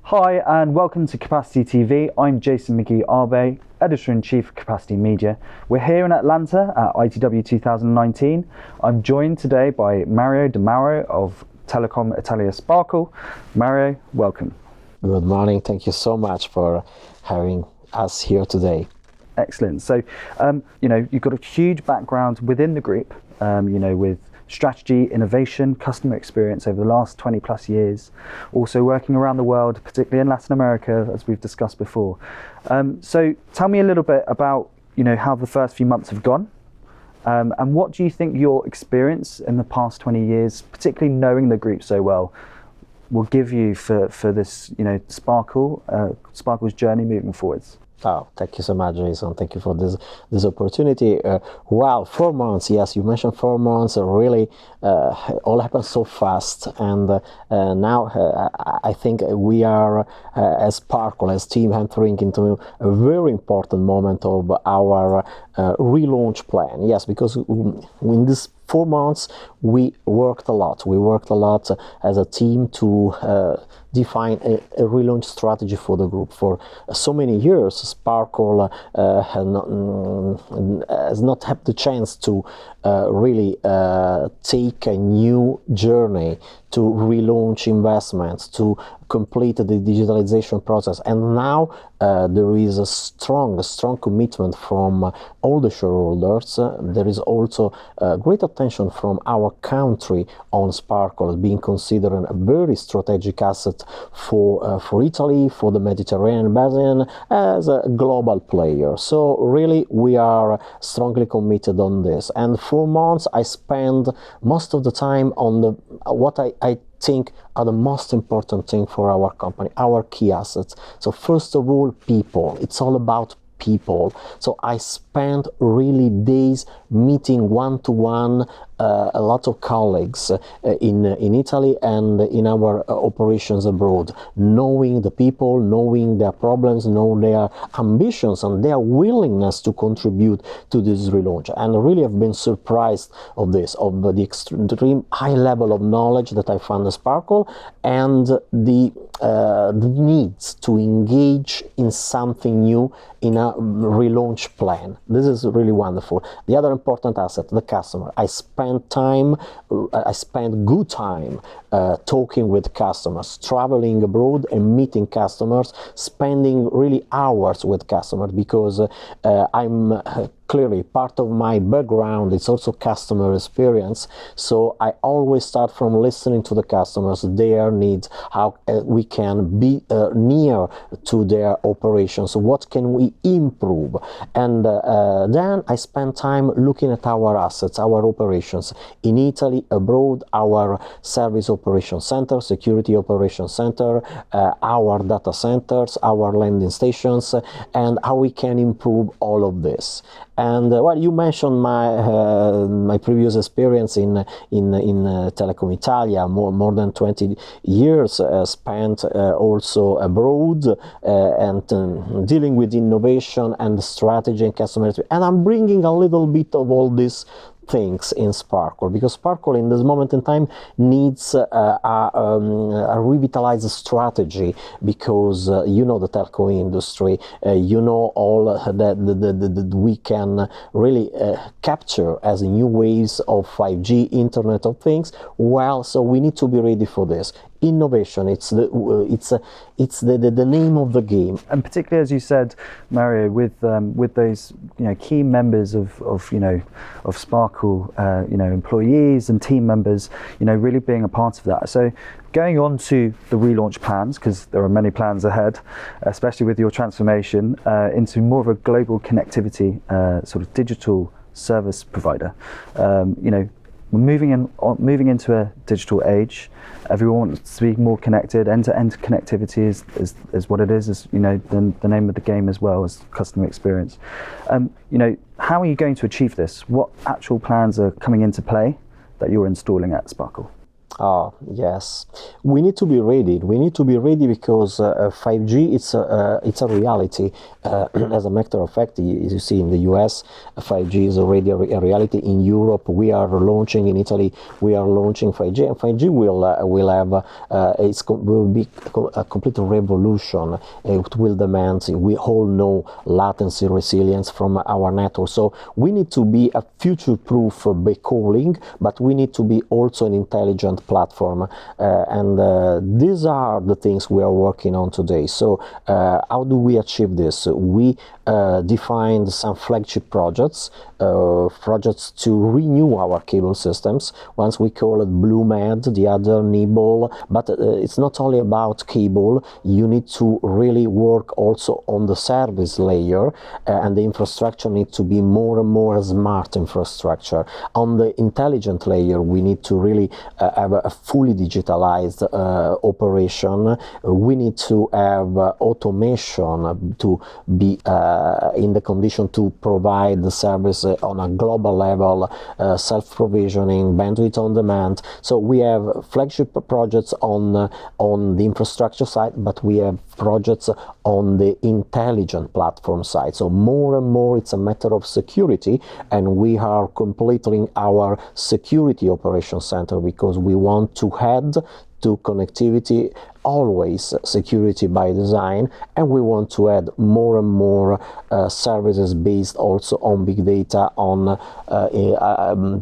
Hi and welcome to Capacity TV. I'm Jason McGee-Abe, Editor-in-Chief of Capacity Media. We're here in Atlanta at ITW 2019. I'm joined today by Mauro of Telecom Italia Sparkle. Mauro, welcome. Good morning. Thank you so much for having us here today. Excellent. So, you've got a huge background within the group, with strategy, innovation, customer experience over the last 20 plus years, also working around the world, particularly in Latin America, as we've discussed before. So tell me a little bit about, how the first few months have gone, and what do you think your experience in the past 20 years, particularly knowing the group so well, will give you for this, Sparkle's journey moving forwards? Oh, thank you so much, Jason. Thank you for this opportunity. 4 months. Yes, you mentioned 4 months. Really, all happened so fast, and now I think we are, as Sparkle, as team, entering into a very important moment of our relaunch plan. Yes, because in this 4 months we worked a lot. We worked a lot as a team to define a relaunch strategy for the group. For so many years, Sparkle has not had the chance to really take a new journey to relaunch investments, to complete the digitalization process. And now there is a strong commitment from all the shareholders. There is also great attention from our country on Sparkle as being considered a very strategic asset for Italy, for the Mediterranean basin, as a global player. So really we are strongly committed on this. And 4 months I spend most of the time on what I think are the most important thing for our company, our key assets. So first of all, people. It's all about people. So I spent really days meeting one-to-one a lot of colleagues in Italy and in our operations abroad, knowing the people, knowing their problems, knowing their ambitions and their willingness to contribute to this relaunch. And really I've been surprised of this, of the extreme high level of knowledge that I found at Sparkle, and the needs to engage in something new in a relaunch plan. This is really wonderful. The other important asset, the customer. I spent good time talking with customers, traveling abroad and meeting customers, spending really hours with customers, because I'm clearly part of my background, it's also customer experience. So I always start from listening to the customers, their needs, how we can be near to their operations, what can we improve. And then I spend time looking at our assets, our operations in Italy, abroad, our service operation center, security operation center, our data centers, our landing stations, and how we can improve all of this. And you mentioned my previous experience in Telecom Italia, more than 20 years spent also abroad and dealing with innovation and strategy and customer experience. And I'm bringing a little bit of all this things in Sparkle, because Sparkle in this moment in time needs a revitalized strategy, because the telco industry, all that we can really capture as new waves of 5G, Internet of Things. Well, so we need to be ready for this. Innovation, it's the name of the game. And particularly, as you said, Mauro, with those key members of Sparkle, employees and team members, really being a part of that. So going on to the relaunch plans, because there are many plans ahead, especially with your transformation into more of a global connectivity sort of digital service provider. We're moving into a digital age. Everyone wants to be more connected. End-to-end connectivity is what it is the name of the game, as well as customer experience. How are you going to achieve this? What actual plans are coming into play that you're installing at Sparkle? Oh, yes. We need to be ready. We need to be ready because 5G it's a reality. As a matter of fact, as you see in the US, 5G is already a reality. In Europe, we are launching. In Italy, we are launching 5G, and 5G will have will be a complete revolution. It will demand. We all know latency resilience from our network. So we need to be a future-proof backhauling, but we need to be also an intelligent platform, and these are the things we are working on today. So how do we achieve this? We defined some flagship projects to renew our cable systems. Once we call it BlueMed, the other Nibble, but it's not only about cable. You need to really work also on the service layer, and the infrastructure needs to be more and more smart infrastructure. On the intelligent layer, we need to really have a fully digitalized operation. We need to have automation to be in the condition to provide the service on a global level, self-provisioning, bandwidth on demand. So we have flagship projects on the infrastructure side, but we have projects on the intelligent platform side. So more and more it's a matter of security, and we are completing our security operation center because we want to add to connectivity always security by design, and we want to add more and more services based also on big data, on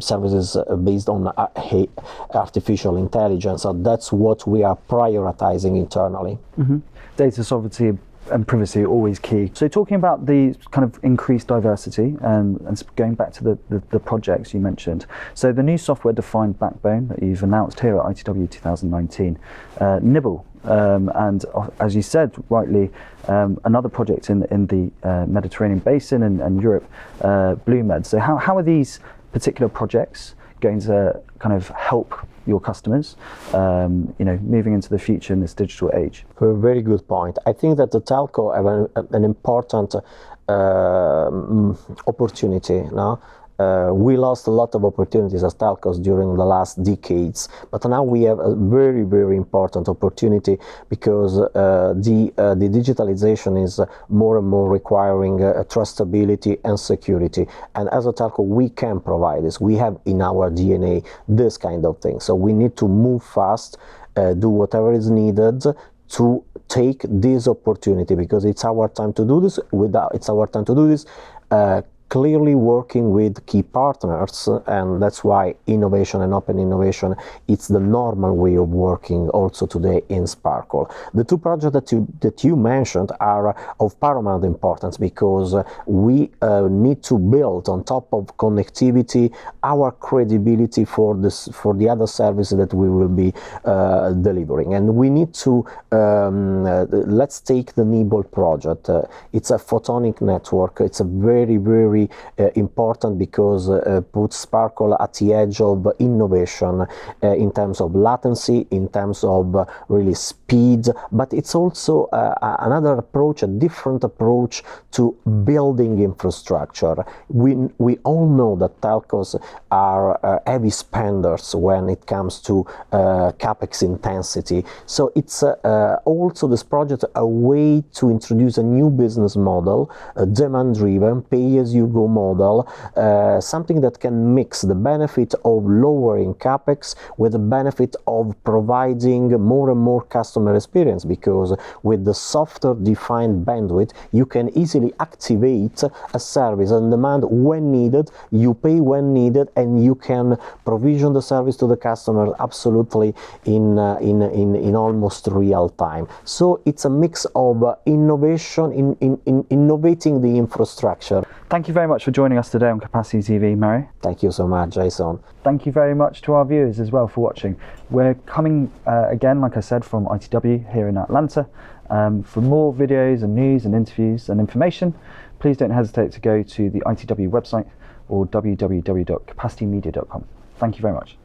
services based on artificial intelligence. So that's what we are prioritizing internally. Mm-hmm. Data sovereignty and privacy are always key. So talking about the kind of increased diversity and going back to the projects you mentioned, so the new software-defined backbone that you've announced here at ITW 2019, Nibble, and as you said rightly, another project in the Mediterranean basin and Europe, BlueMed. So how are these particular projects going to kind of help your customers, moving into the future in this digital age? A very good point. I think that the telco have an important opportunity now. We lost a lot of opportunities as telcos during the last decades, but now we have a very, very important opportunity because the digitalization is more and more requiring trustability and security. And as a telco, we can provide this. We have in our DNA this kind of thing. So we need to move fast, do whatever is needed to take this opportunity because it's our time to do this. It's our time to do this. Clearly working with key partners, and that's why innovation and open innovation, it's the normal way of working also today in Sparkle. The two projects that you mentioned are of paramount importance because we need to build on top of connectivity our credibility for the other services that we will be delivering, and we need to let's take the Nibble project. It's a photonic network. It's a very, very important because puts Sparkle at the edge of innovation in terms of latency, in terms of really speed, but it's also another approach, a different approach to building infrastructure. We all know that telcos are heavy spenders when it comes to capex intensity. So it's also this project a way to introduce a new business model, demand-driven, pay-as-you-go model, something that can mix the benefit of lowering capex with the benefit of providing more and more customer experience, because with the software-defined bandwidth, you can easily activate a service on demand when needed, you pay when needed, and you can provision the service to the customer absolutely in almost real time. So it's a mix of innovation in innovating the infrastructure. Thank you very much for joining us today on Capacity TV, Mauro. Thank you so much, Jason. Thank you very much to our viewers as well for watching. We're coming again, like I said, from ITW here in Atlanta. For more videos and news and interviews and information, please don't hesitate to go to the ITW website or www.capacitymedia.com. Thank you very much.